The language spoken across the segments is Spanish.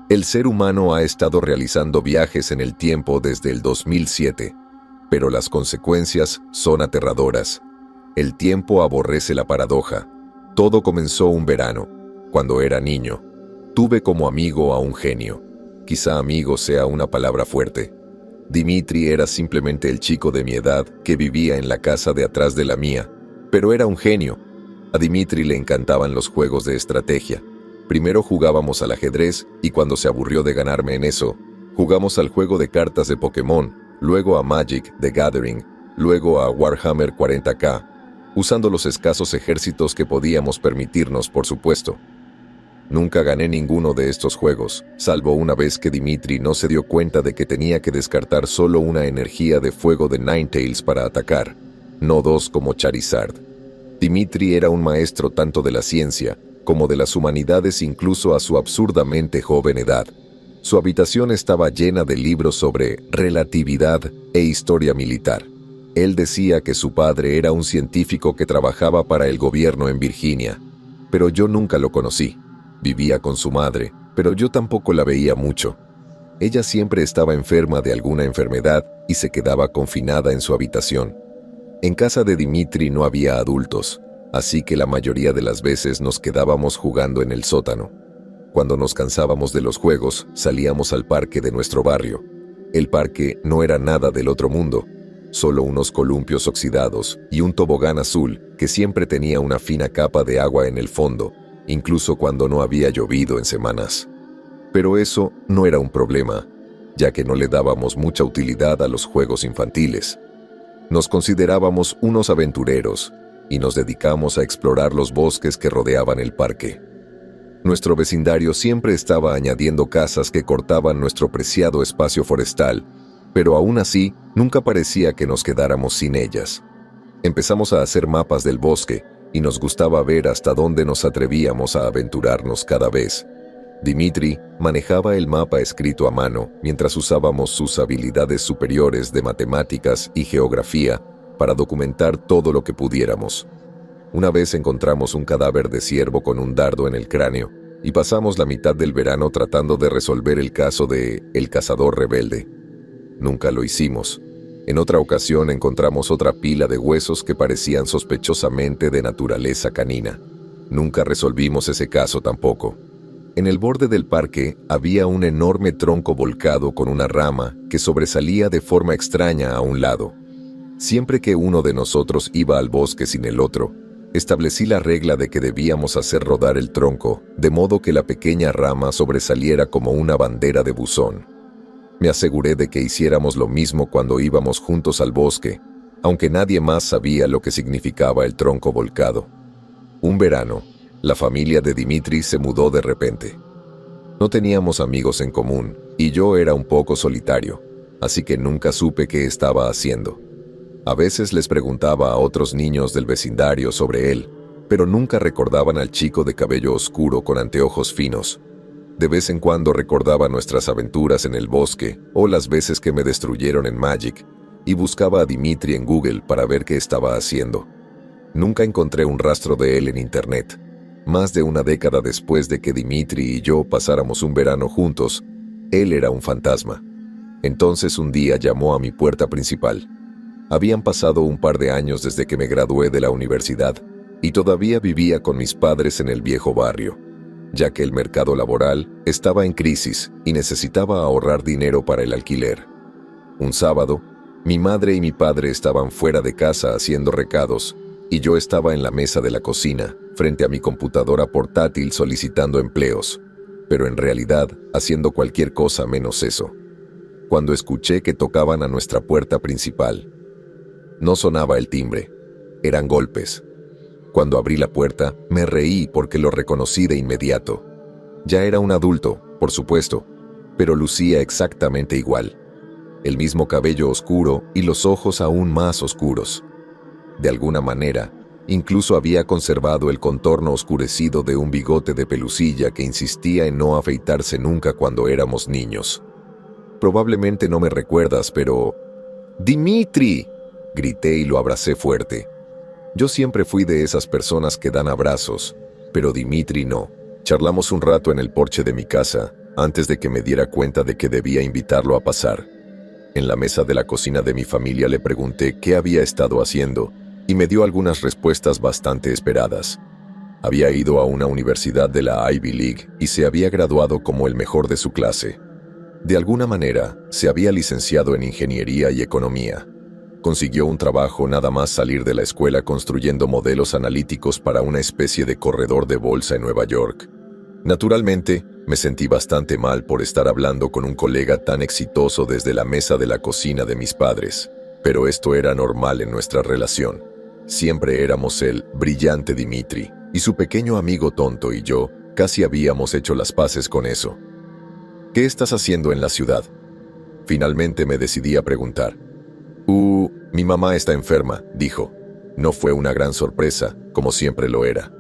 El ser humano ha estado realizando viajes en el tiempo desde el 2007, pero las consecuencias son aterradoras. El tiempo aborrece la paradoja. Todo comenzó un verano, cuando era niño. Tuve como amigo a un genio. Quizá amigo sea una palabra fuerte. Dimitri era simplemente el chico de mi edad que vivía en la casa de atrás de la mía, pero era un genio. A Dimitri le encantaban los juegos de estrategia. Primero jugábamos al ajedrez y cuando se aburrió de ganarme en eso, jugamos al juego de cartas de Pokémon, luego a Magic the Gathering, luego a Warhammer 40K, usando los escasos ejércitos que podíamos permitirnos, por supuesto. Nunca gané ninguno de estos juegos, salvo una vez que Dimitri no se dio cuenta de que tenía que descartar solo una energía de fuego de Ninetales para atacar, no dos como Charizard. Dimitri era un maestro tanto de la ciencia como de las humanidades incluso a su absurdamente joven edad. Su habitación estaba llena de libros sobre relatividad e historia militar. Él decía que su padre era un científico que trabajaba para el gobierno en Virginia, pero yo nunca lo conocí. Vivía con su madre, pero yo tampoco la veía mucho. Ella siempre estaba enferma de alguna enfermedad y se quedaba confinada en su habitación. En casa de Dimitri no había adultos, así que la mayoría de las veces nos quedábamos jugando en el sótano. Cuando nos cansábamos de los juegos, salíamos al parque de nuestro barrio. El parque no era nada del otro mundo, solo unos columpios oxidados y un tobogán azul que siempre tenía una fina capa de agua en el fondo, incluso cuando no había llovido en semanas. Pero eso no era un problema, ya que no le dábamos mucha utilidad a los juegos infantiles. Nos considerábamos unos aventureros y nos dedicamos a explorar los bosques que rodeaban el parque. Nuestro vecindario siempre estaba añadiendo casas que cortaban nuestro preciado espacio forestal, pero aún así nunca parecía que nos quedáramos sin ellas. Empezamos a hacer mapas del bosque y nos gustaba ver hasta dónde nos atrevíamos a aventurarnos cada vez. Dimitri manejaba el mapa escrito a mano mientras usábamos sus habilidades superiores de matemáticas y geografía para documentar todo lo que pudiéramos. Una vez encontramos un cadáver de ciervo con un dardo en el cráneo y pasamos la mitad del verano tratando de resolver el caso de El Cazador Rebelde. Nunca lo hicimos. En otra ocasión encontramos otra pila de huesos que parecían sospechosamente de naturaleza canina. Nunca resolvimos ese caso tampoco. En el borde del parque había un enorme tronco volcado con una rama que sobresalía de forma extraña a un lado. Siempre que uno de nosotros iba al bosque sin el otro, establecí la regla de que debíamos hacer rodar el tronco, de modo que la pequeña rama sobresaliera como una bandera de buzón. Me aseguré de que hiciéramos lo mismo cuando íbamos juntos al bosque, aunque nadie más sabía lo que significaba el tronco volcado. Un verano, la familia de Dimitri se mudó de repente. No teníamos amigos en común, y yo era un poco solitario, así que nunca supe qué estaba haciendo. A veces les preguntaba a otros niños del vecindario sobre él, pero nunca recordaban al chico de cabello oscuro con anteojos finos. De vez en cuando recordaba nuestras aventuras en el bosque o las veces que me destruyeron en Magic, y buscaba a Dimitri en Google para ver qué estaba haciendo. Nunca encontré un rastro de él en internet. Más de una década después de que Dimitri y yo pasáramos un verano juntos, él era un fantasma. Entonces un día llamó a mi puerta principal. Habían pasado un par de años desde que me gradué de la universidad y todavía vivía con mis padres en el viejo barrio, ya que el mercado laboral estaba en crisis y necesitaba ahorrar dinero para el alquiler. Un sábado, mi madre y mi padre estaban fuera de casa haciendo recados y yo estaba en la mesa de la cocina, frente a mi computadora portátil solicitando empleos, pero en realidad haciendo cualquier cosa menos eso, cuando escuché que tocaban a nuestra puerta principal. No sonaba el timbre, eran golpes. Cuando abrí la puerta, me reí porque lo reconocí de inmediato. Ya era un adulto, por supuesto, pero lucía exactamente igual. El mismo cabello oscuro y los ojos aún más oscuros. De alguna manera, incluso había conservado el contorno oscurecido de un bigote de pelusilla que insistía en no afeitarse nunca cuando éramos niños. Probablemente no me recuerdas, pero... ¡Dimitri!, grité y lo abracé fuerte. Yo siempre fui de esas personas que dan abrazos, pero Dimitri no. Charlamos un rato en el porche de mi casa antes de que me diera cuenta de que debía invitarlo a pasar. En la mesa de la cocina de mi familia le pregunté qué había estado haciendo y me dio algunas respuestas bastante esperadas. Había ido a una universidad de la Ivy League y se había graduado como el mejor de su clase. De alguna manera, se había licenciado en ingeniería y economía. Consiguió un trabajo nada más salir de la escuela construyendo modelos analíticos para una especie de corredor de bolsa en Nueva York. Naturalmente, me sentí bastante mal por estar hablando con un colega tan exitoso desde la mesa de la cocina de mis padres, pero esto era normal en nuestra relación. Siempre éramos el brillante Dimitri, y su pequeño amigo tonto y yo casi habíamos hecho las paces con eso. ¿Qué estás haciendo en la ciudad? Finalmente me decidí a preguntar. Mi mamá está enferma, dijo. No fue una gran sorpresa, como siempre lo era.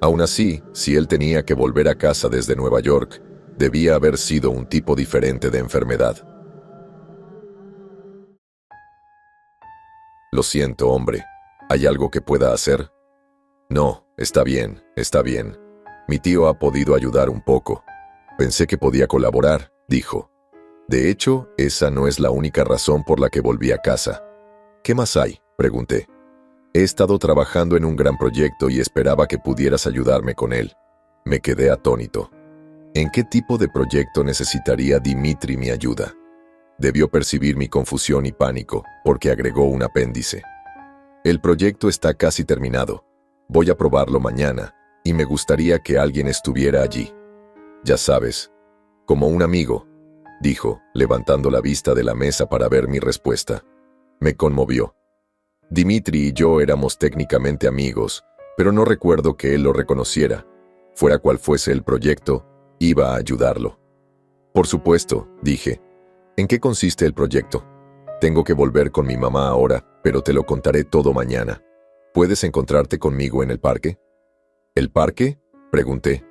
Aún así, si él tenía que volver a casa desde Nueva York, debía haber sido un tipo diferente de enfermedad. Lo siento, hombre. ¿Hay algo que pueda hacer? No, está bien, está bien. Mi tío ha podido ayudar un poco. Pensé que podía colaborar, dijo. De hecho, esa no es la única razón por la que volví a casa. ¿Qué más hay?, pregunté. He estado trabajando en un gran proyecto y esperaba que pudieras ayudarme con él. Me quedé atónito. ¿En qué tipo de proyecto necesitaría Dimitri mi ayuda? Debió percibir mi confusión y pánico, porque agregó un apéndice. El proyecto está casi terminado. Voy a probarlo mañana, y me gustaría que alguien estuviera allí. Ya sabes, como un amigo, dijo, levantando la vista de la mesa para ver mi respuesta. Me conmovió. Dimitri y yo éramos técnicamente amigos, pero no recuerdo que él lo reconociera. Fuera cual fuese el proyecto, iba a ayudarlo. Por supuesto, dije. ¿En qué consiste el proyecto? Tengo que volver con mi mamá ahora, pero te lo contaré todo mañana. ¿Puedes encontrarte conmigo en el parque? ¿El parque?, pregunté.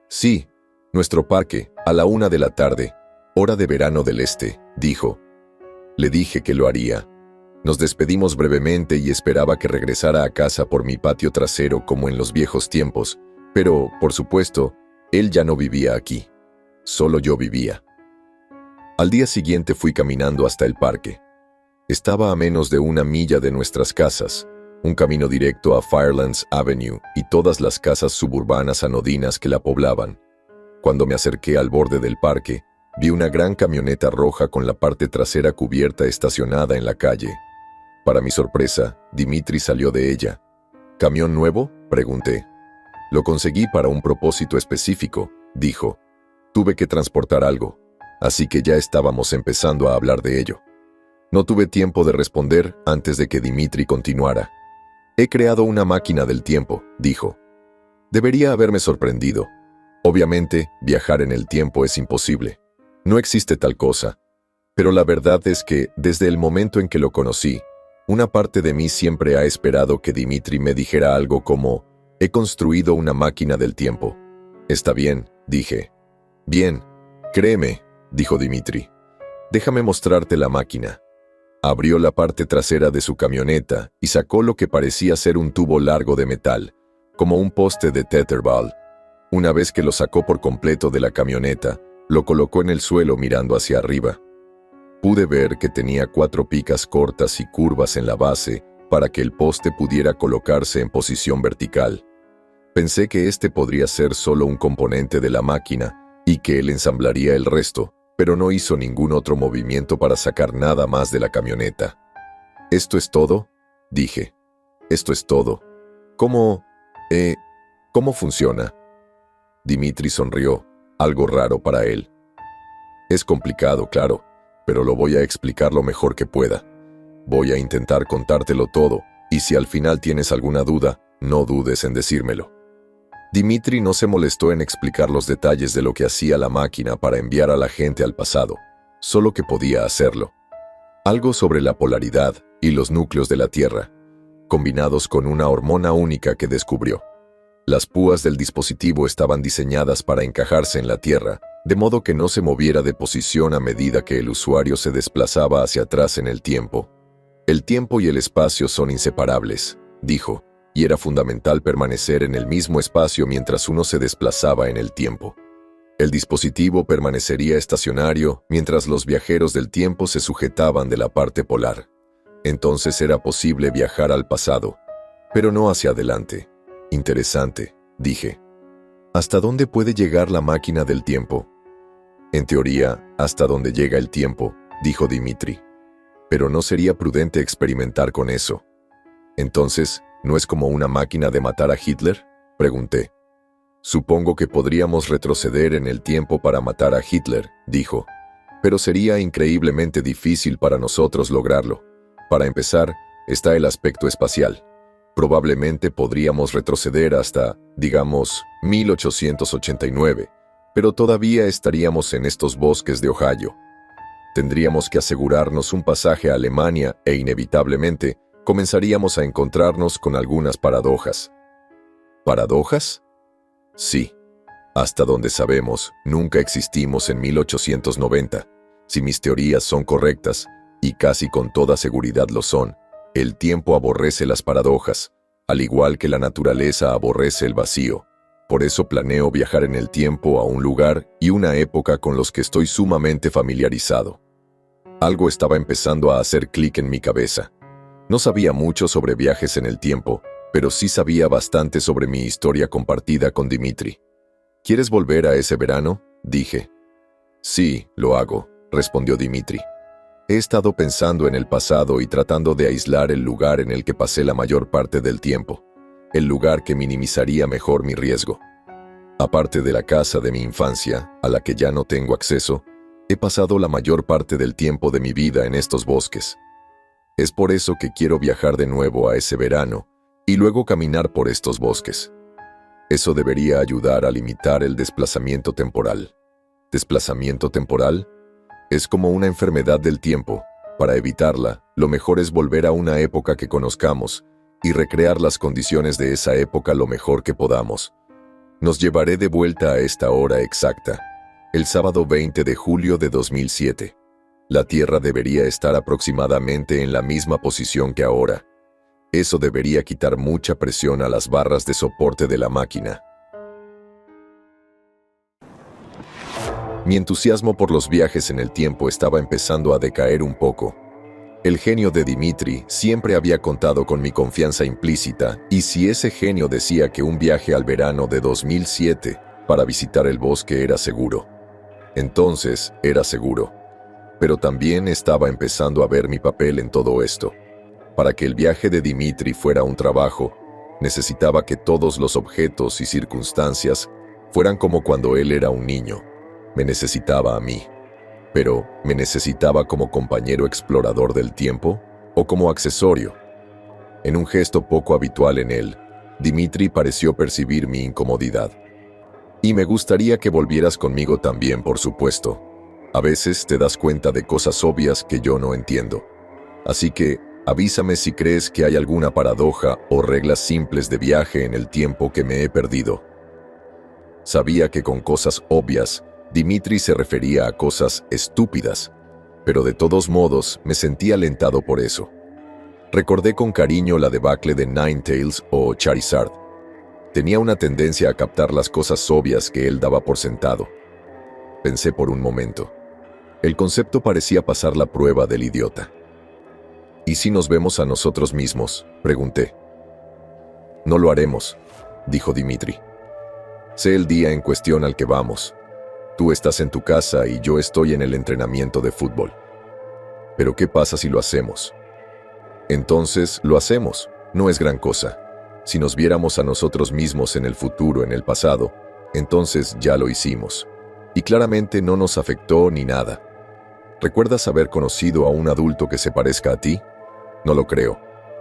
Sí, nuestro parque, a la 1 de la tarde, hora de verano del este, dijo. Le dije que lo haría. Nos despedimos brevemente y esperaba que regresara a casa por mi patio trasero como en los viejos tiempos, pero, por supuesto, él ya no vivía aquí. Solo yo vivía. Al día siguiente fui caminando hasta el parque. Estaba a menos de 1 milla de nuestras casas, un camino directo a Firelands Avenue y todas las casas suburbanas anodinas que la poblaban. Cuando me acerqué al borde del parque, vi una gran camioneta roja con la parte trasera cubierta estacionada en la calle. Para mi sorpresa, Dimitri salió de ella. ¿Camión nuevo?, pregunté. Lo conseguí para un propósito específico, dijo. Tuve que transportar algo, así que ya estábamos empezando a hablar de ello. No tuve tiempo de responder antes de que Dimitri continuara. He creado una máquina del tiempo, dijo. Debería haberme sorprendido. Obviamente, viajar en el tiempo es imposible. No existe tal cosa. Pero la verdad es que, desde el momento en que lo conocí, una parte de mí siempre ha esperado que Dimitri me dijera algo como, he construido una máquina del tiempo. Está bien, dije. Bien, créeme, dijo Dimitri. Déjame mostrarte la máquina. Abrió la parte trasera de su camioneta y sacó lo que parecía ser un tubo largo de metal, como un poste de tetherball. Una vez que lo sacó por completo de la camioneta, lo colocó en el suelo mirando hacia arriba. Pude ver que tenía 4 picas cortas y curvas en la base para que el poste pudiera colocarse en posición vertical. Pensé que este podría ser solo un componente de la máquina y que él ensamblaría el resto, pero no hizo ningún otro movimiento para sacar nada más de la camioneta. ¿Esto es todo?, dije. Esto es todo. ¿Cómo funciona? Dimitri sonrió, algo raro para él. Es complicado, claro, pero lo voy a explicar lo mejor que pueda. Voy a intentar contártelo todo, y si al final tienes alguna duda, no dudes en decírmelo. Dimitri no se molestó en explicar los detalles de lo que hacía la máquina para enviar a la gente al pasado, solo que podía hacerlo. Algo sobre la polaridad y los núcleos de la Tierra, combinados con una hormona única que descubrió. Las púas del dispositivo estaban diseñadas para encajarse en la Tierra, de modo que no se moviera de posición a medida que el usuario se desplazaba hacia atrás en el tiempo. El tiempo y el espacio son inseparables, dijo, y era fundamental permanecer en el mismo espacio mientras uno se desplazaba en el tiempo. El dispositivo permanecería estacionario mientras los viajeros del tiempo se sujetaban de la parte polar. Entonces era posible viajar al pasado, pero no hacia adelante. Interesante, dije. ¿Hasta dónde puede llegar la máquina del tiempo? En teoría, hasta donde llega el tiempo, dijo Dimitri. Pero no sería prudente experimentar con eso. Entonces, ¿no es como una máquina de matar a Hitler?, pregunté. Supongo que podríamos retroceder en el tiempo para matar a Hitler, dijo. Pero sería increíblemente difícil para nosotros lograrlo. Para empezar, está el aspecto espacial. Probablemente podríamos retroceder hasta, digamos, 1889, pero todavía estaríamos en estos bosques de Ohio. Tendríamos que asegurarnos un pasaje a Alemania e inevitablemente comenzaríamos a encontrarnos con algunas paradojas. ¿Paradojas? Sí. Hasta donde sabemos, nunca existimos en 1890. Si mis teorías son correctas, y casi con toda seguridad lo son, el tiempo aborrece las paradojas, al igual que la naturaleza aborrece el vacío. Por eso planeo viajar en el tiempo a un lugar y una época con los que estoy sumamente familiarizado. Algo estaba empezando a hacer clic en mi cabeza. No sabía mucho sobre viajes en el tiempo, pero sí sabía bastante sobre mi historia compartida con Dimitri. ¿Quieres volver a ese verano?, dije. Sí, lo hago, respondió Dimitri. He estado pensando en el pasado y tratando de aislar el lugar en el que pasé la mayor parte del tiempo, el lugar que minimizaría mejor mi riesgo. Aparte de la casa de mi infancia, a la que ya no tengo acceso, he pasado la mayor parte del tiempo de mi vida en estos bosques. Es por eso que quiero viajar de nuevo a ese verano y luego caminar por estos bosques. Eso debería ayudar a limitar el desplazamiento temporal. ¿Desplazamiento temporal? Es como una enfermedad del tiempo. Para evitarla, lo mejor es volver a una época que conozcamos y recrear las condiciones de esa época lo mejor que podamos. Nos llevaré de vuelta a esta hora exacta, el sábado 20 de julio de 2007. La Tierra debería estar aproximadamente en la misma posición que ahora. Eso debería quitar mucha presión a las barras de soporte de la máquina. Mi entusiasmo por los viajes en el tiempo estaba empezando a decaer un poco. El genio de Dimitri siempre había contado con mi confianza implícita, y si ese genio decía que un viaje al verano de 2007 para visitar el bosque era seguro, entonces era seguro. Pero también estaba empezando a ver mi papel en todo esto. Para que el viaje de Dimitri fuera un trabajo, necesitaba que todos los objetos y circunstancias fueran como cuando él era un niño. Me necesitaba a mí. Pero, ¿me necesitaba como compañero explorador del tiempo o como accesorio? En un gesto poco habitual en él, Dimitri pareció percibir mi incomodidad. Y me gustaría que volvieras conmigo también, por supuesto. A veces te das cuenta de cosas obvias que yo no entiendo. Así que, avísame si crees que hay alguna paradoja o reglas simples de viaje en el tiempo que me he perdido. Sabía que con cosas obvias, Dimitri se refería a cosas estúpidas, pero de todos modos me sentí alentado por eso. Recordé con cariño la debacle de Ninetales o Charizard. Tenía una tendencia a captar las cosas obvias que él daba por sentado. Pensé por un momento. El concepto parecía pasar la prueba del idiota. ¿Y si nos vemos a nosotros mismos?, pregunté. No lo haremos, dijo Dimitri. Sé el día en cuestión al que vamos. Tú estás en tu casa y yo estoy en el entrenamiento de fútbol. ¿Pero qué pasa si lo hacemos? Entonces, lo hacemos. No es gran cosa. Si nos viéramos a nosotros mismos en el futuro, en el pasado, entonces ya lo hicimos. Y claramente no nos afectó ni nada. ¿Recuerdas haber conocido a un adulto que se parezca a ti? No lo creo.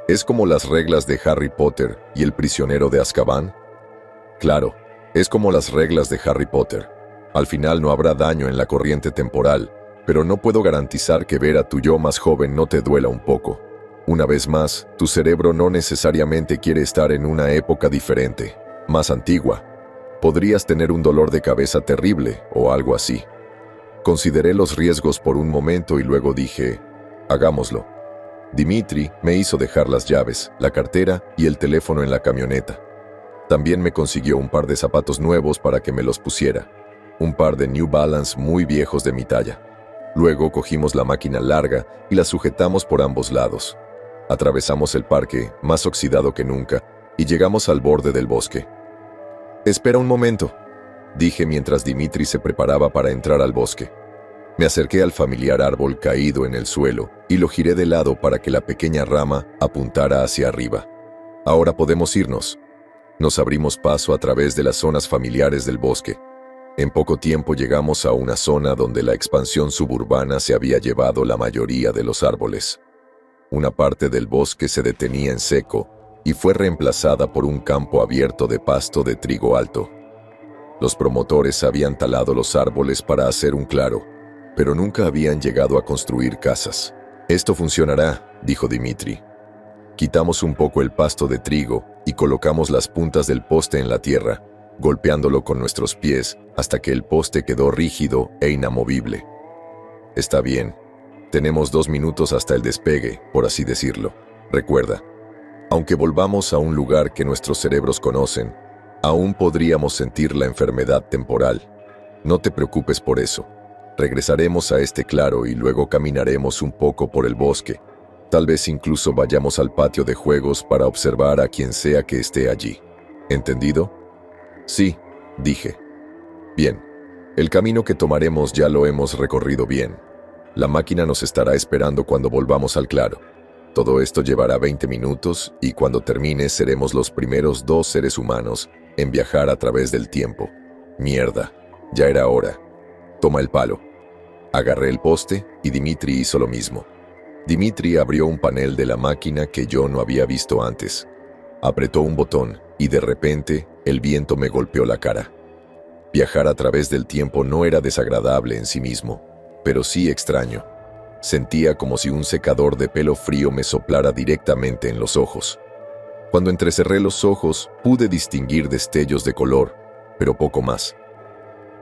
¿Es como las reglas de Harry Potter y el prisionero de Azkaban? Claro, es como las reglas de Harry Potter. Al final no habrá daño en la corriente temporal, pero no puedo garantizar que ver a tu yo más joven no te duela un poco. Una vez más, tu cerebro no necesariamente quiere estar en una época diferente, más antigua. Podrías tener un dolor de cabeza terrible o algo así. Consideré los riesgos por un momento y luego dije, hagámoslo. Dimitri me hizo dejar las llaves, la cartera y el teléfono en la camioneta. También me consiguió un par de zapatos nuevos para que me los pusiera. un par de New Balance muy viejos de mi talla. Luego cogimos la máquina larga y la sujetamos por ambos lados. Atravesamos el parque, más oxidado que nunca, y llegamos al borde del bosque. «Espera un momento», dije mientras Dimitri se preparaba para entrar al bosque. Me acerqué al familiar árbol caído en el suelo y lo giré de lado para que la pequeña rama apuntara hacia arriba. «Ahora podemos irnos». Nos abrimos paso a través de las zonas familiares del bosque. En poco tiempo llegamos a una zona donde la expansión suburbana se había llevado la mayoría de los árboles. Una parte del bosque se detenía en seco y fue reemplazada por un campo abierto de pasto de trigo alto. Los promotores habían talado los árboles para hacer un claro, pero nunca habían llegado a construir casas. «Esto funcionará», dijo Dimitri. Quitamos un poco el pasto de trigo y colocamos las puntas del poste en la tierra, golpeándolo con nuestros pies hasta que el poste quedó rígido e inamovible. «Está bien. Tenemos 2 minutos hasta el despegue, por así decirlo. Recuerda, aunque volvamos a un lugar que nuestros cerebros conocen, aún podríamos sentir la enfermedad temporal. No te preocupes por eso. Regresaremos a este claro y luego caminaremos un poco por el bosque. Tal vez incluso vayamos al patio de juegos para observar a quien sea que esté allí. ¿Entendido?» «Sí», dije. «Bien. El camino que tomaremos ya lo hemos recorrido bien. La máquina nos estará esperando cuando volvamos al claro. Todo esto llevará 20 minutos y cuando termine seremos los primeros 2 seres humanos en viajar a través del tiempo. Mierda, ya era hora. Toma el palo». Agarré el poste y Dimitri hizo lo mismo. Dimitri abrió un panel de la máquina que yo no había visto antes. Apretó un botón y de repente el viento me golpeó la cara. Viajar a través del tiempo no era desagradable en sí mismo, pero sí extraño. Sentía como si un secador de pelo frío me soplara directamente en los ojos. Cuando entrecerré los ojos, pude distinguir destellos de color, pero poco más.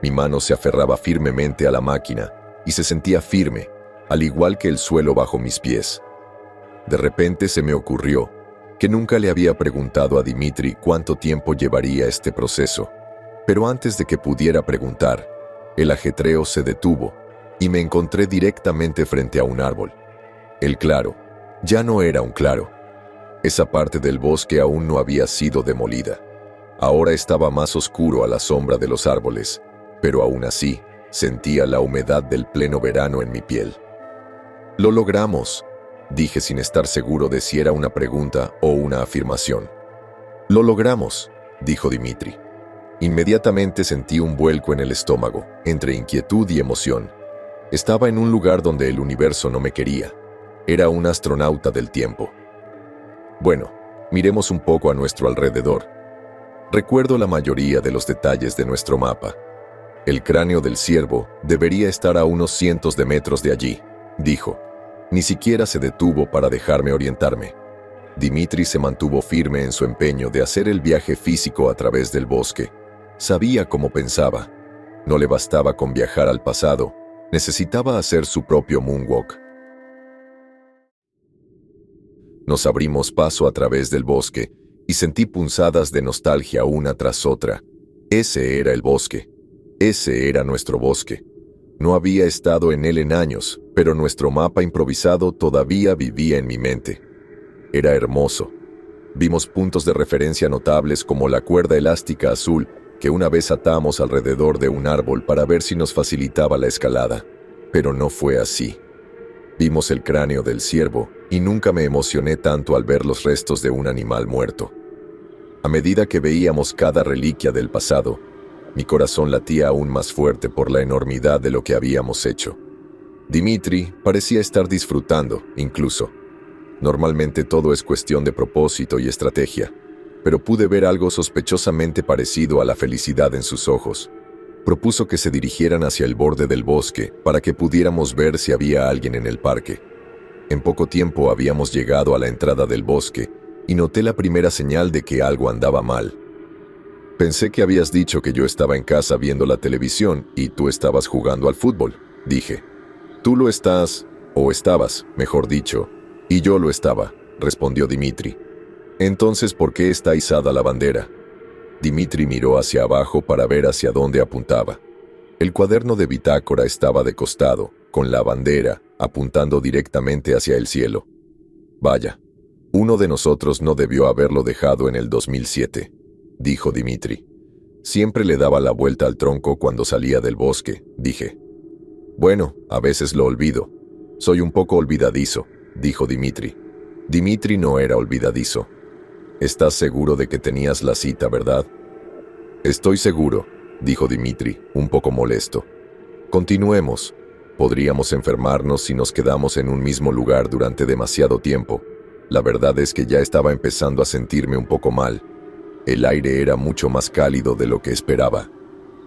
Mi mano se aferraba firmemente a la máquina y se sentía firme, al igual que el suelo bajo mis pies. De repente se me ocurrió que nunca le había preguntado a Dimitri cuánto tiempo llevaría este proceso, pero antes de que pudiera preguntar, el ajetreo se detuvo y me encontré directamente frente a un árbol. El claro ya no era un claro. Esa parte del bosque aún no había sido demolida. Ahora estaba más oscuro a la sombra de los árboles, pero aún así sentía la humedad del pleno verano en mi piel. «Lo logramos», dije sin estar seguro de si era una pregunta o una afirmación. «Lo logramos», dijo Dimitri. Inmediatamente sentí un vuelco en el estómago, entre inquietud y emoción. Estaba en un lugar donde el universo no me quería. Era un astronauta del tiempo. Bueno, miremos un poco a nuestro alrededor. Recuerdo la mayoría de los detalles de nuestro mapa. El cráneo del ciervo debería estar a unos cientos de metros de allí, dijo. Ni siquiera se detuvo para dejarme orientarme. Dimitri se mantuvo firme en su empeño de hacer el viaje físico a través del bosque. Sabía cómo pensaba. No le bastaba con viajar al pasado, necesitaba hacer su propio moonwalk. Nos abrimos paso a través del bosque y sentí punzadas de nostalgia una tras otra. Ese era el bosque. Ese era nuestro bosque. No había estado en él en años, pero nuestro mapa improvisado todavía vivía en mi mente. Era hermoso. Vimos puntos de referencia notables como la cuerda elástica azul que una vez atamos alrededor de un árbol para ver si nos facilitaba la escalada. Pero no fue así. Vimos el cráneo del ciervo y nunca me emocioné tanto al ver los restos de un animal muerto. A medida que veíamos cada reliquia del pasado, mi corazón latía aún más fuerte por la enormidad de lo que habíamos hecho. Dimitri parecía estar disfrutando, incluso. Normalmente todo es cuestión de propósito y estrategia, pero pude ver algo sospechosamente parecido a la felicidad en sus ojos. Propuso que se dirigieran hacia el borde del bosque para que pudiéramos ver si había alguien en el parque. En poco tiempo habíamos llegado a la entrada del bosque y noté la primera señal de que algo andaba mal. Pensé que habías dicho que yo estaba en casa viendo la televisión y tú estabas jugando al fútbol, dije. Tú lo estás, o estabas, mejor dicho, y yo lo estaba, respondió Dimitri. Entonces, ¿por qué está izada la bandera? Dimitri miró hacia abajo para ver hacia dónde apuntaba. El cuaderno de bitácora estaba de costado, con la bandera, apuntando directamente hacia el cielo. Vaya, uno de nosotros no debió haberlo dejado en el 2007, dijo Dimitri. Siempre le daba la vuelta al tronco cuando salía del bosque, dije. Bueno, a veces lo olvido. Soy un poco olvidadizo, dijo Dimitri. Dimitri no era olvidadizo. ¿Estás seguro de que tenías la cita, verdad? Estoy seguro, dijo Dimitri, un poco molesto. Continuemos. Podríamos enfermarnos si nos quedamos en un mismo lugar durante demasiado tiempo. La verdad es que ya estaba empezando a sentirme un poco mal. El aire era mucho más cálido de lo que esperaba.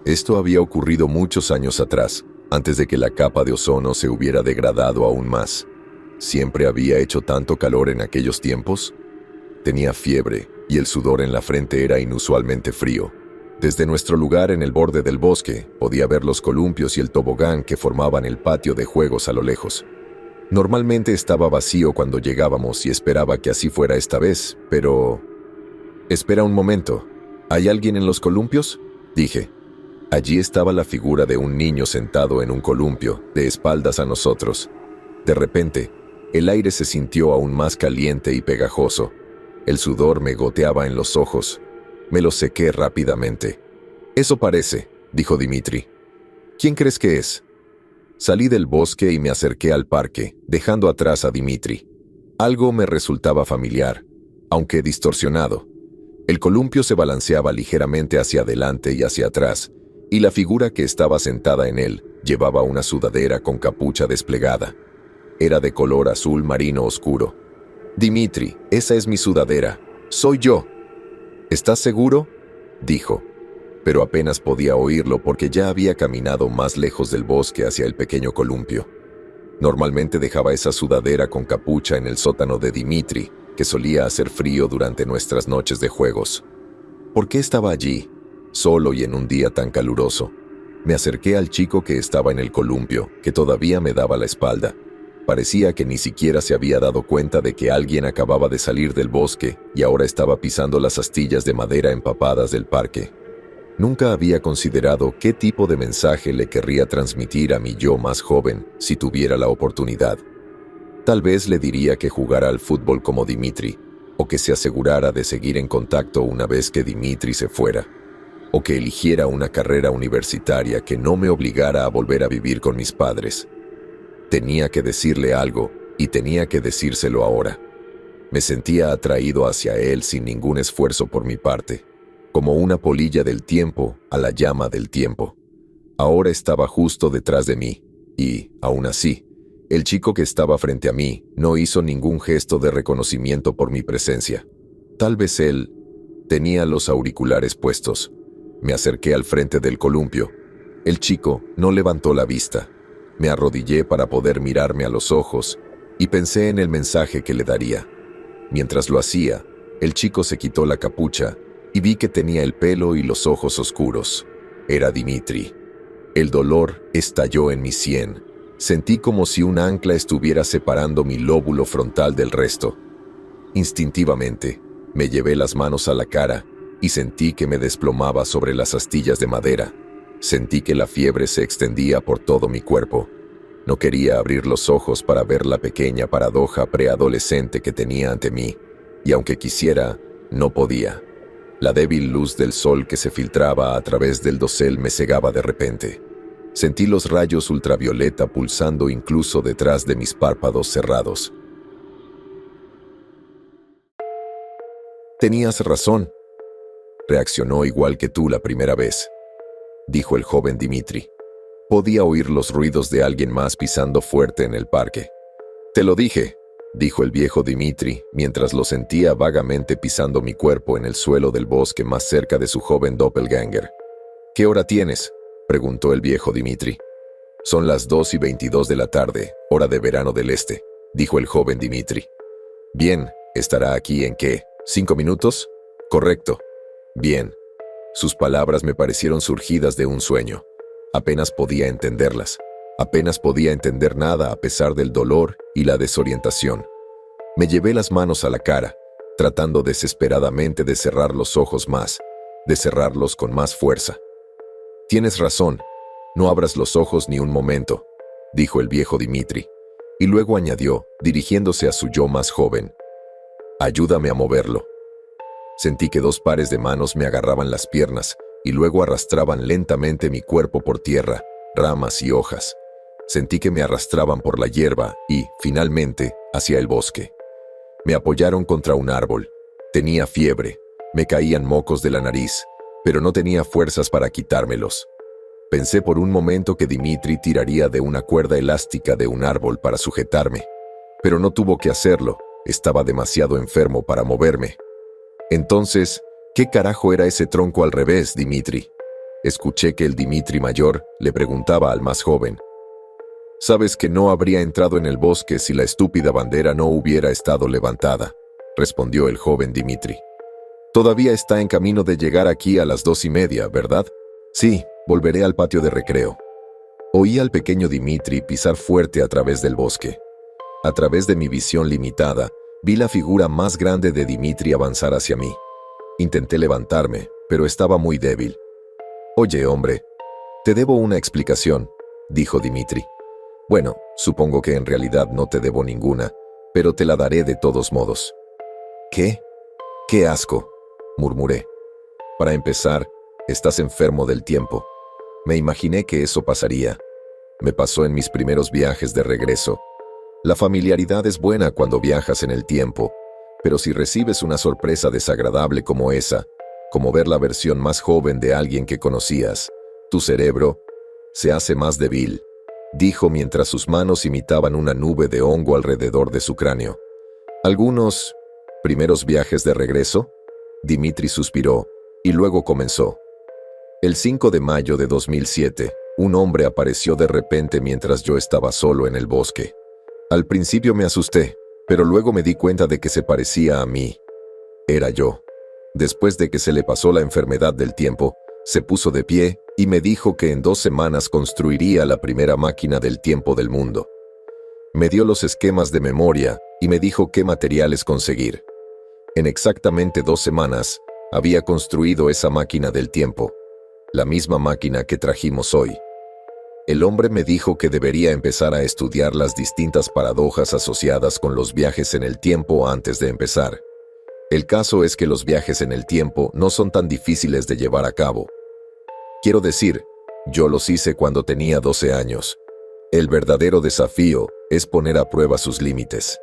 Esto había ocurrido muchos años atrás, antes de que la capa de ozono se hubiera degradado aún más. ¿Siempre había hecho tanto calor en aquellos tiempos? Tenía fiebre y el sudor en la frente era inusualmente frío. Desde nuestro lugar en el borde del bosque, podía ver los columpios y el tobogán que formaban el patio de juegos a lo lejos. Normalmente estaba vacío cuando llegábamos y esperaba que así fuera esta vez, pero... Espera un momento. ¿Hay alguien en los columpios? Dije. Allí estaba la figura de un niño sentado en un columpio, de espaldas a nosotros. De repente, el aire se sintió aún más caliente y pegajoso. El sudor me goteaba en los ojos. Me lo sequé rápidamente. Eso parece, dijo Dimitri. ¿Quién crees que es? Salí del bosque y me acerqué al parque, dejando atrás a Dimitri. Algo me resultaba familiar, aunque distorsionado. El columpio se balanceaba ligeramente hacia adelante y hacia atrás, y la figura que estaba sentada en él llevaba una sudadera con capucha desplegada. Era de color azul marino oscuro. Dimitri, esa es mi sudadera. Soy yo. ¿Estás seguro? Dijo, pero apenas podía oírlo porque ya había caminado más lejos del bosque hacia el pequeño columpio. Normalmente dejaba esa sudadera con capucha en el sótano de Dimitri, que solía hacer frío durante nuestras noches de juegos. ¿Por qué estaba allí, solo y en un día tan caluroso? Me acerqué al chico que estaba en el columpio, que todavía me daba la espalda. Parecía que ni siquiera se había dado cuenta de que alguien acababa de salir del bosque y ahora estaba pisando las astillas de madera empapadas del parque. Nunca había considerado qué tipo de mensaje le querría transmitir a mi yo más joven si tuviera la oportunidad. Tal vez le diría que jugara al fútbol como Dimitri, o que se asegurara de seguir en contacto una vez que Dimitri se fuera, o que eligiera una carrera universitaria que no me obligara a volver a vivir con mis padres. Tenía que decirle algo, y tenía que decírselo ahora. Me sentía atraído hacia él sin ningún esfuerzo por mi parte, como una polilla del tiempo a la llama del tiempo. Ahora estaba justo detrás de mí, y, aún así, el chico que estaba frente a mí no hizo ningún gesto de reconocimiento por mi presencia. Tal vez él tenía los auriculares puestos. Me acerqué al frente del columpio. El chico no levantó la vista. Me arrodillé para poder mirarme a los ojos y pensé en el mensaje que le daría. Mientras lo hacía, el chico se quitó la capucha y vi que tenía el pelo y los ojos oscuros. Era Dimitri. El dolor estalló en mi sien. Sentí como si un ancla estuviera separando mi lóbulo frontal del resto. Instintivamente, me llevé las manos a la cara y sentí que me desplomaba sobre las astillas de madera. Sentí que la fiebre se extendía por todo mi cuerpo. No quería abrir los ojos para ver la pequeña paradoja preadolescente que tenía ante mí, y aunque quisiera, no podía. La débil luz del sol que se filtraba a través del dosel me cegaba de repente. Sentí los rayos ultravioleta pulsando incluso detrás de mis párpados cerrados. Tenías razón. Reaccionó igual que tú la primera vez, dijo el joven Dimitri. Podía oír los ruidos de alguien más pisando fuerte en el parque. Te lo dije, dijo el viejo Dimitri, mientras lo sentía vagamente pisando mi cuerpo en el suelo del bosque más cerca de su joven doppelganger. ¿Qué hora tienes?, preguntó el viejo Dimitri. Son las 2:22 de la tarde, hora de verano del este, dijo el joven Dimitri. Bien, ¿estará aquí en qué? ¿5 minutos? Correcto. Bien. Sus palabras me parecieron surgidas de un sueño. Apenas podía entenderlas. Apenas podía entender nada a pesar del dolor y la desorientación. Me llevé las manos a la cara, tratando desesperadamente de cerrar los ojos más, de cerrarlos con más fuerza. Tienes razón, No abras los ojos ni un momento, dijo el viejo Dimitri, y luego añadió, dirigiéndose a su yo más joven. Ayúdame a moverlo. Sentí que 2 pares de manos me agarraban las piernas y luego arrastraban lentamente mi cuerpo por tierra, ramas y hojas. Sentí que me arrastraban por la hierba y, finalmente, hacia el bosque. Me apoyaron contra un árbol. Tenía fiebre, me caían mocos de la nariz, pero no tenía fuerzas para quitármelos. Pensé por un momento que Dimitri tiraría de una cuerda elástica de un árbol para sujetarme, pero no tuvo que hacerlo, estaba demasiado enfermo para moverme. Entonces, ¿qué carajo era ese tronco al revés, Dimitri? Escuché que el Dimitri mayor le preguntaba al más joven. Sabes que no habría entrado en el bosque si la estúpida bandera no hubiera estado levantada, respondió el joven Dimitri. Todavía está en camino de llegar aquí a las 2:30, ¿verdad? Sí, volveré al patio de recreo. Oí al pequeño Dimitri pisar fuerte a través del bosque. A través de mi visión limitada, vi la figura más grande de Dimitri avanzar hacia mí. Intenté levantarme, pero estaba muy débil. Oye, hombre, te debo una explicación, dijo Dimitri. Bueno, supongo que en realidad no te debo ninguna, pero te la daré de todos modos. ¿Qué? ¡Qué asco!, murmuré. Para empezar, estás enfermo del tiempo. Me imaginé que eso pasaría. Me pasó en mis primeros viajes de regreso. La familiaridad es buena cuando viajas en el tiempo, pero si recibes una sorpresa desagradable como esa, como ver la versión más joven de alguien que conocías, tu cerebro se hace más débil, dijo mientras sus manos imitaban una nube de hongo alrededor de su cráneo. ¿Algunos primeros viajes de regreso? Dimitri suspiró, y luego comenzó. El 5 de mayo de 2007, un hombre apareció de repente mientras yo estaba solo en el bosque. Al principio me asusté, pero luego me di cuenta de que se parecía a mí. Era yo. Después de que se le pasó la enfermedad del tiempo, se puso de pie y me dijo que en 2 semanas construiría la primera máquina del tiempo del mundo. Me dio los esquemas de memoria y me dijo qué materiales conseguir. En exactamente 2 semanas, había construido esa máquina del tiempo, la misma máquina que trajimos hoy. El hombre me dijo que debería empezar a estudiar las distintas paradojas asociadas con los viajes en el tiempo antes de empezar. El caso es que los viajes en el tiempo no son tan difíciles de llevar a cabo. Quiero decir, yo los hice cuando tenía 12 años. El verdadero desafío es poner a prueba sus límites.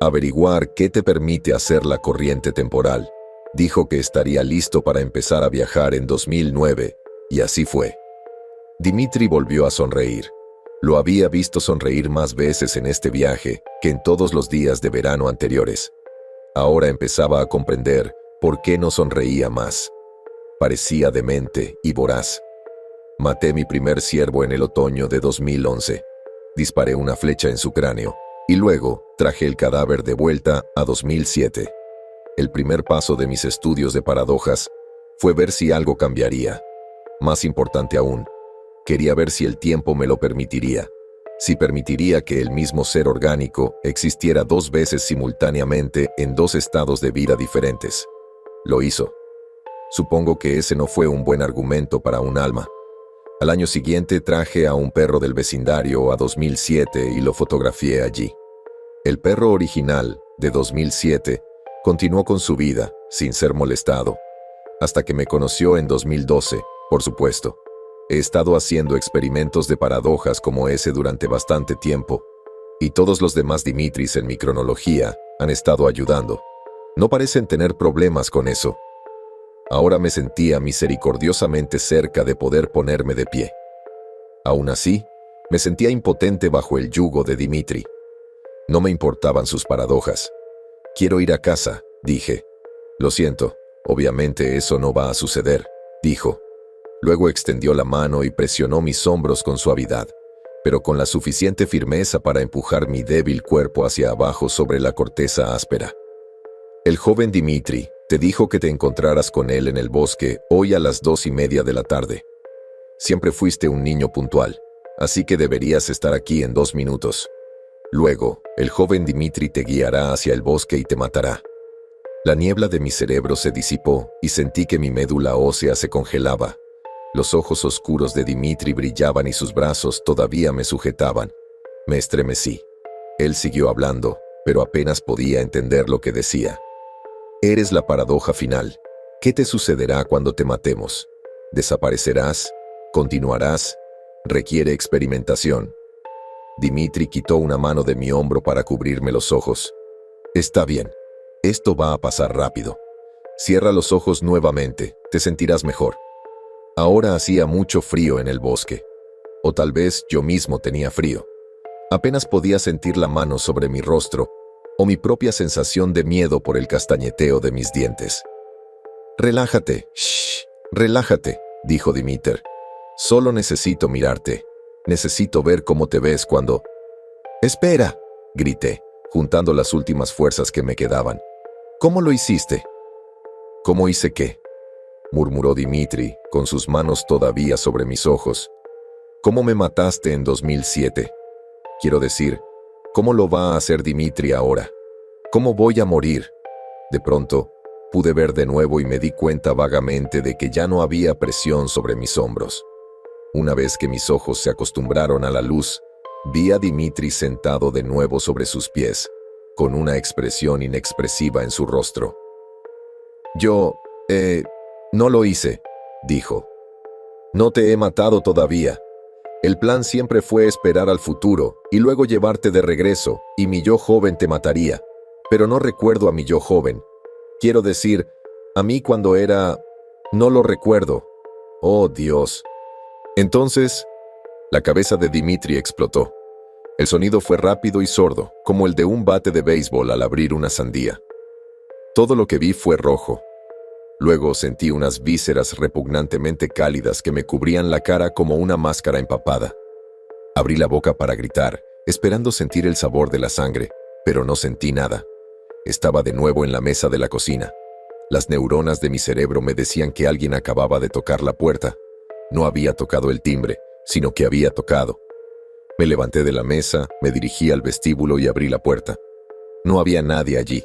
Averiguar qué te permite hacer la corriente temporal. Dijo que estaría listo para empezar a viajar en 2009, y así fue. Dimitri volvió a sonreír. Lo había visto sonreír más veces en este viaje que en todos los días de verano anteriores. Ahora empezaba a comprender por qué no sonreía más. Parecía demente y voraz. Maté mi primer ciervo en el otoño de 2011. Disparé una flecha en su cráneo y luego traje el cadáver de vuelta a 2007. El primer paso de mis estudios de paradojas fue ver si algo cambiaría. Más importante aún, quería ver si el tiempo me lo permitiría, si permitiría que el mismo ser orgánico existiera 2 veces simultáneamente en 2 estados de vida diferentes. Lo hizo. Supongo que ese no fue un buen argumento para un alma. Al año siguiente traje a un perro del vecindario a 2007 y lo fotografié allí. El perro original, de 2007, continuó con su vida, sin ser molestado, hasta que me conoció en 2012, por supuesto. He estado haciendo experimentos de paradojas como ese durante bastante tiempo, y todos los demás Dimitris en mi cronología han estado ayudando. No parecen tener problemas con eso. Ahora me sentía misericordiosamente cerca de poder ponerme de pie. Aún así, me sentía impotente bajo el yugo de Dimitri. No me importaban sus paradojas. Quiero ir a casa, dije. Lo siento, obviamente eso no va a suceder, dijo. Luego extendió la mano y presionó mis hombros con suavidad, pero con la suficiente firmeza para empujar mi débil cuerpo hacia abajo sobre la corteza áspera. El joven Dimitri te dijo que te encontraras con él en el bosque hoy a las 2:30 de la tarde. Siempre fuiste un niño puntual, así que deberías estar aquí en 2 minutos. Luego, el joven Dimitri te guiará hacia el bosque y te matará. La niebla de mi cerebro se disipó y sentí que mi médula ósea se congelaba. Los ojos oscuros de Dimitri brillaban y sus brazos todavía me sujetaban. Me estremecí. Él siguió hablando, pero apenas podía entender lo que decía. Eres la paradoja final. ¿Qué te sucederá cuando te matemos? ¿Desaparecerás? ¿Continuarás? Requiere experimentación. Dimitri quitó una mano de mi hombro para cubrirme los ojos. Está bien. Esto va a pasar rápido. Cierra los ojos nuevamente, te sentirás mejor. Ahora hacía mucho frío en el bosque. O tal vez yo mismo tenía frío. Apenas podía sentir la mano sobre mi rostro, o mi propia sensación de miedo por el castañeteo de mis dientes. Relájate, relájate, dijo Dimitri. Solo necesito mirarte. Necesito ver cómo te ves cuando... ¡Espera!, grité, juntando las últimas fuerzas que me quedaban. ¿Cómo lo hiciste? ¿Cómo hice qué?, murmuró Dimitri, con sus manos todavía sobre mis ojos. ¿Cómo me mataste en 2007? Quiero decir, ¿cómo lo va a hacer Dimitri ahora? ¿Cómo voy a morir? De pronto, pude ver de nuevo y me di cuenta vagamente de que ya no había presión sobre mis hombros. Una vez que mis ojos se acostumbraron a la luz, vi a Dimitri sentado de nuevo sobre sus pies, con una expresión inexpresiva en su rostro. Yo, no lo hice, dijo. No te he matado todavía. El plan siempre fue esperar al futuro y luego llevarte de regreso, y mi yo joven te mataría. Pero no recuerdo a mi yo joven. Quiero decir, a mí cuando era... No lo recuerdo. Oh, Dios. Entonces, la cabeza de Dimitri explotó. El sonido fue rápido y sordo, como el de un bate de béisbol al abrir una sandía. Todo lo que vi fue rojo. Luego sentí unas vísceras repugnantemente cálidas que me cubrían la cara como una máscara empapada. Abrí la boca para gritar, esperando sentir el sabor de la sangre, pero no sentí nada. Estaba de nuevo en la mesa de la cocina. Las neuronas de mi cerebro me decían que alguien acababa de tocar la puerta. No había tocado el timbre, sino que había tocado. Me levanté de la mesa, me dirigí al vestíbulo y abrí la puerta. No había nadie allí.